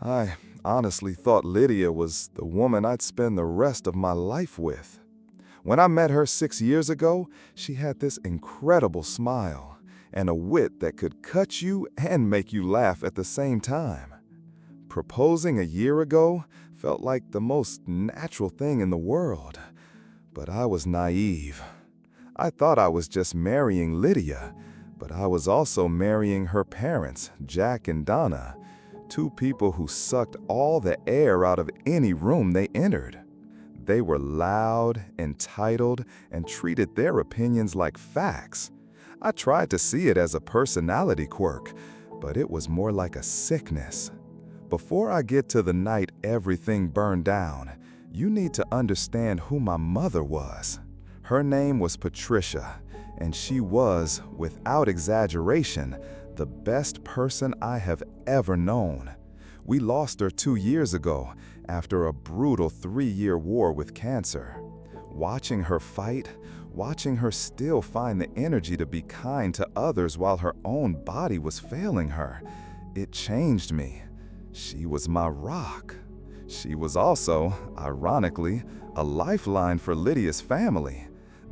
I honestly thought Lydia was the woman I'd spend the rest of my life with. When I met her 6 years ago, she had this incredible smile and a wit that could cut you and make you laugh at the same time. Proposing a year ago felt like the most natural thing in the world, but I was naive. I thought I was just marrying Lydia, but I was also marrying her parents, Jack and Donna, two people who sucked all the air out of any room they entered. They were loud, entitled, and treated their opinions like facts. I tried to see it as a personality quirk, but it was more like a sickness. Before I get to the night everything burned down, you need to understand who my mother was. Her name was Patricia, and she was, without exaggeration, the best person I have ever known. We lost her 2 years ago after a brutal 3-year war with cancer. Watching her fight, watching her still find the energy to be kind to others while her own body was failing her, it changed me. She was my rock. She was also, ironically, a lifeline for Lydia's family.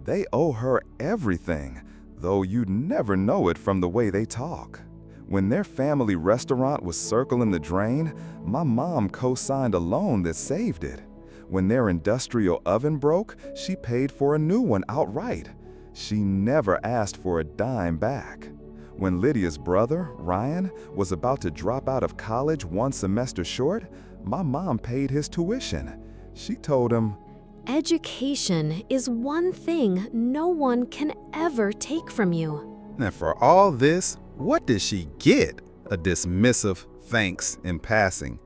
They owe her everything, though you'd never know it from the way they talk. When their family restaurant was circling the drain, my mom co-signed a loan that saved it. When their industrial oven broke, she paid for a new one outright. She never asked for a dime back. When Lydia's brother, Ryan, was about to drop out of college 1 semester short, my mom paid his tuition. She told him, "Education is one thing no one can ever take from you." And for all this, what did she get? A dismissive thanks in passing.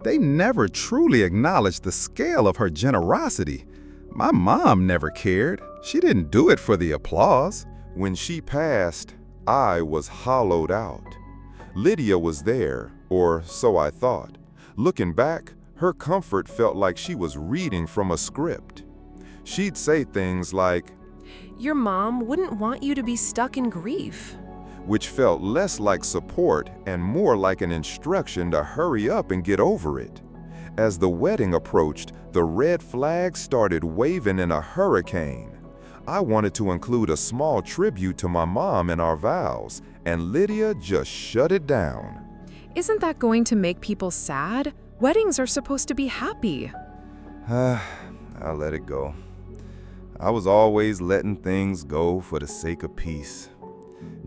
They never truly acknowledged the scale of her generosity. My mom never cared. She didn't do it for the applause. When she passed, I was hollowed out. Lydia was there, or so I thought. Looking back, her comfort felt like she was reading from a script. She'd say things like, "Your mom wouldn't want you to be stuck in grief," which felt less like support and more like an instruction to hurry up and get over it. As the wedding approached, the red flags started waving in a hurricane. I wanted to include a small tribute to my mom in our vows, and Lydia just shut it down. "Isn't that going to make people sad? Weddings are supposed to be happy." I'll let it go. I was always letting things go for the sake of peace.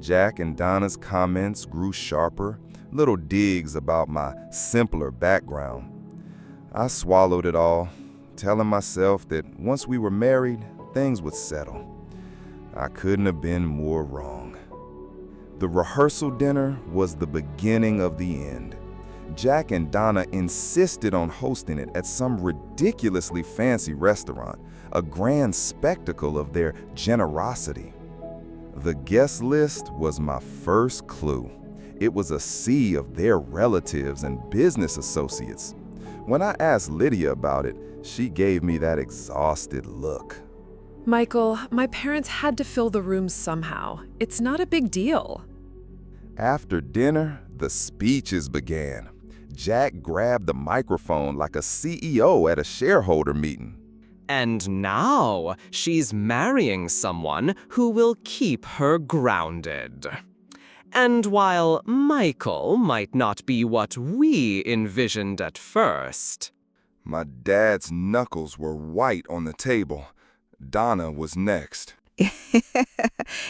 Jack and Donna's comments grew sharper, little digs about my simpler background. I swallowed it all, telling myself that once we were married, things would settle. I couldn't have been more wrong. The rehearsal dinner was the beginning of the end. Jack and Donna insisted on hosting it at some ridiculously fancy restaurant, a grand spectacle of their generosity. The guest list was my first clue. It was a sea of their relatives and business associates. When I asked Lydia about it, she gave me that exhausted look. "Michael, my parents had to fill the rooms somehow. It's not a big deal." After dinner, the speeches began. Jack grabbed the microphone like a CEO at a shareholder meeting. And now she's marrying someone who will keep her grounded. And while Michael might not be what we envisioned at first. My dad's knuckles were white on the table. Donna was next.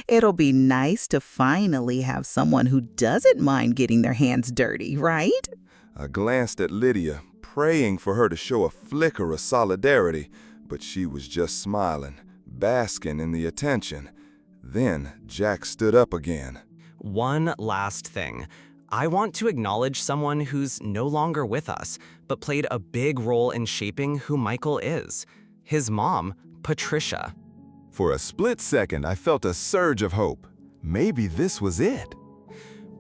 It'll be nice to finally have someone who doesn't mind getting their hands dirty, right? I glanced at Lydia, praying for her to show a flicker of solidarity, but she was just smiling, basking in the attention. Then Jack stood up again. One last thing. I want to acknowledge someone who's no longer with us, but played a big role in shaping who Michael is. His mom, Patricia. For a split second, I felt a surge of hope. Maybe this was it.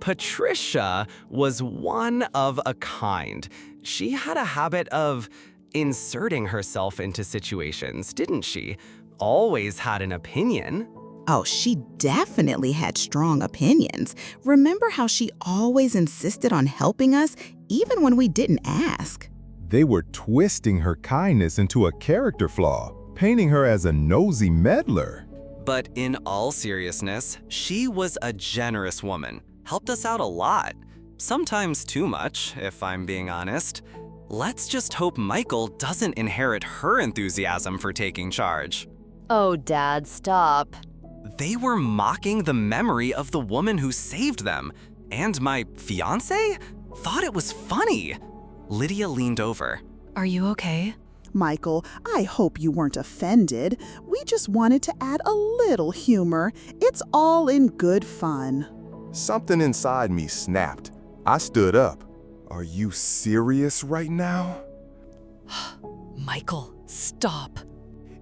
Patricia was one of a kind. She had a habit of inserting herself into situations, didn't she? Always had an opinion. Oh, she definitely had strong opinions. Remember how she always insisted on helping us, even when we didn't ask? They were twisting her kindness into a character flaw, painting her as a nosy meddler. But in all seriousness, she was a generous woman, helped us out a lot. Sometimes too much, if I'm being honest. Let's just hope Michael doesn't inherit her enthusiasm for taking charge. Oh, Dad, stop. They were mocking the memory of the woman who saved them, and my fiancé thought it was funny. Lydia leaned over. Are you okay? Michael, I hope you weren't offended. We just wanted to add a little humor. It's all in good fun. Something inside me snapped. I stood up. Are you serious right now? Michael, stop.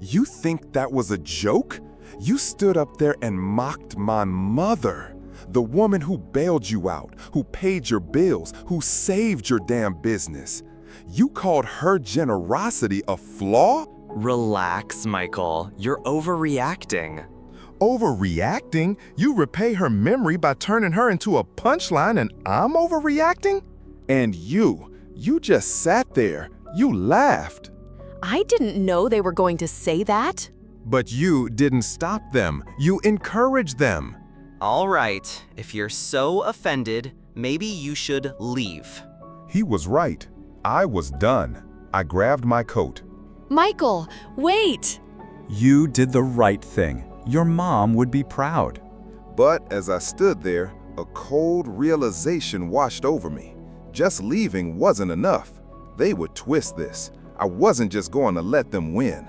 You think that was a joke? You stood up there and mocked my mother, the woman who bailed you out, who paid your bills, who saved your damn business. You called her generosity a flaw? Relax, Michael. You're overreacting. Overreacting? You repay her memory by turning her into a punchline and I'm overreacting? And you just sat there. You laughed. I didn't know they were going to say that. But you didn't stop them. You encouraged them. All right, if you're so offended, maybe you should leave. He was right. I was done. I grabbed my coat. Michael, wait! You did the right thing. Your mom would be proud. But as I stood there, a cold realization washed over me. Just leaving wasn't enough. They would twist this. I wasn't just going to let them win.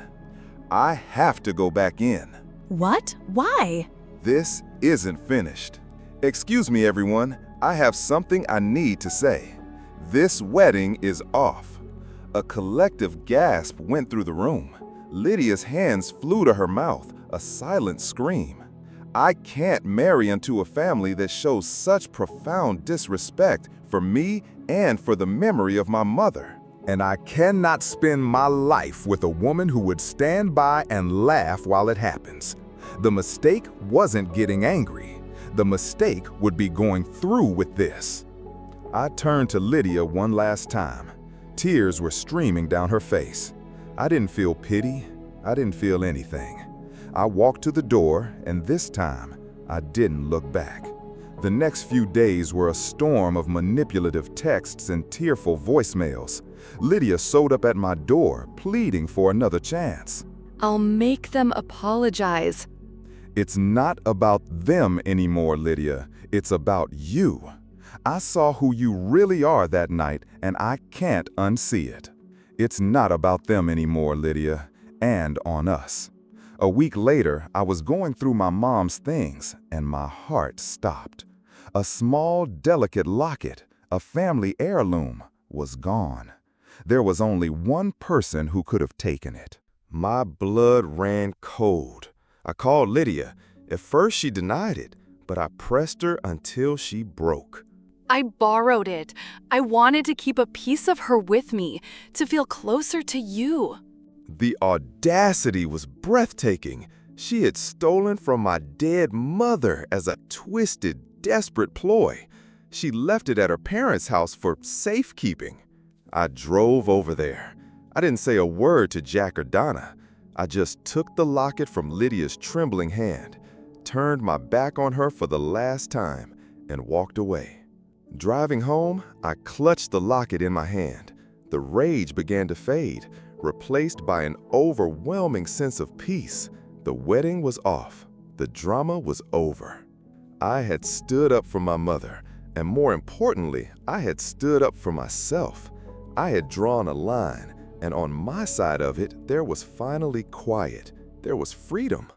I have to go back in. What? Why? This isn't finished. Excuse me, everyone. I have something I need to say. This wedding is off. A collective gasp went through the room. Lydia's hands flew to her mouth, a silent scream. I can't marry into a family that shows such profound disrespect for me and for the memory of my mother. And I cannot spend my life with a woman who would stand by and laugh while it happens. The mistake wasn't getting angry. The mistake would be going through with this. I turned to Lydia one last time. Tears were streaming down her face. I didn't feel pity. I didn't feel anything. I walked to the door, and this time, I didn't look back. The next few days were a storm of manipulative texts and tearful voicemails. Lydia showed up at my door, pleading for another chance. I'll make them apologize. It's not about them anymore, Lydia. It's about you. I saw who you really are that night, and I can't unsee it. It's not about them anymore, Lydia, and on us. A week later, I was going through my mom's things, and my heart stopped. A small, delicate locket, a family heirloom, was gone. There was only one person who could have taken it. My blood ran cold. I called Lydia. At first, she denied it, but I pressed her until she broke. I borrowed it. I wanted to keep a piece of her with me, to feel closer to you. The audacity was breathtaking. She had stolen from my dead mother as a twisted, desperate ploy. She left it at her parents' house for safekeeping. I drove over there. I didn't say a word to Jack or Donna. I just took the locket from Lydia's trembling hand, turned my back on her for the last time, and walked away. Driving home, I clutched the locket in my hand. The rage began to fade, replaced by an overwhelming sense of peace. The wedding was off. The drama was over. I had stood up for my mother, and more importantly, I had stood up for myself. I had drawn a line, and on my side of it, there was finally quiet. There was freedom.